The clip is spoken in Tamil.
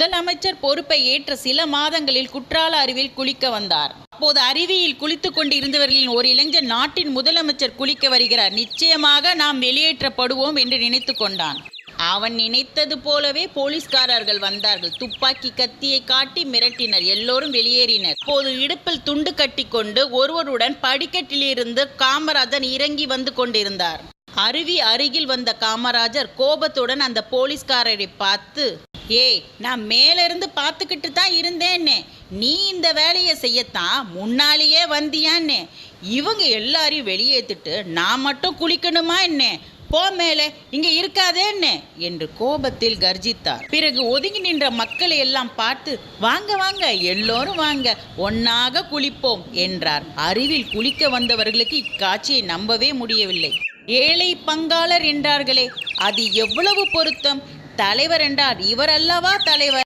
முதலமைச்சர் பொறுப்பை ஏற்ற சில மாதங்களில் குற்றால அருவியில் குளிக்க வந்தார். அப்போது அருவியில் குளித்துக் கொண்டு இருந்தவர்களின் ஒரு இளைஞர், நாட்டின் முதலமைச்சர் குளிக்க வருகிறார், நிச்சயமாக நாம் வெளியேற்றப்படுவோம் என்று நினைத்து கொண்டான். அவன் நினைத்தது போலவே போலீஸ்காரர்கள் வந்தார்கள். துப்பாக்கி கத்தியை காட்டி மிரட்டினர். எல்லோரும் வெளியேறினர். அப்போது இடுப்பில் துண்டு கட்டி கொண்டு ஒருவருடன் படிக்கட்டிலிருந்து காமராஜர் இறங்கி வந்து கொண்டிருந்தார். அருவி அருகில் வந்த காமராஜர் கோபத்துடன் அந்த போலீஸ்காரரை பார்த்து, ஏய், நான் மேலிருந்து பார்த்துக்கிட்டு தான் இருந்தேன்னே, நீ இந்த வேலையை செய்யத்தான் முன்னாலேயே வந்தியான்னே, இவங்க எல்லாரையும் வெளியேற்றிட்டு நான் மட்டும் குளிக்கணுமா என்ன, போ மேலே, இங்கே இருக்காதேன்னு என்று கோபத்தில் கர்ஜித்தார். பிறகு ஒதுங்கி நின்ற மக்களை எல்லாம் பார்த்து, வாங்க வாங்க, எல்லோரும் வாங்க, ஒன்னாக குளிப்போம் என்றார். அருவியில் குளிக்க வந்தவர்களுக்கு இக்காட்சியை நம்பவே முடியவில்லை. ஏழை பங்காளர் என்றார்களே, அது எவ்வளவு பொருத்தம்! தலைவர் என்றார், இவர் அல்லவா தலைவர்?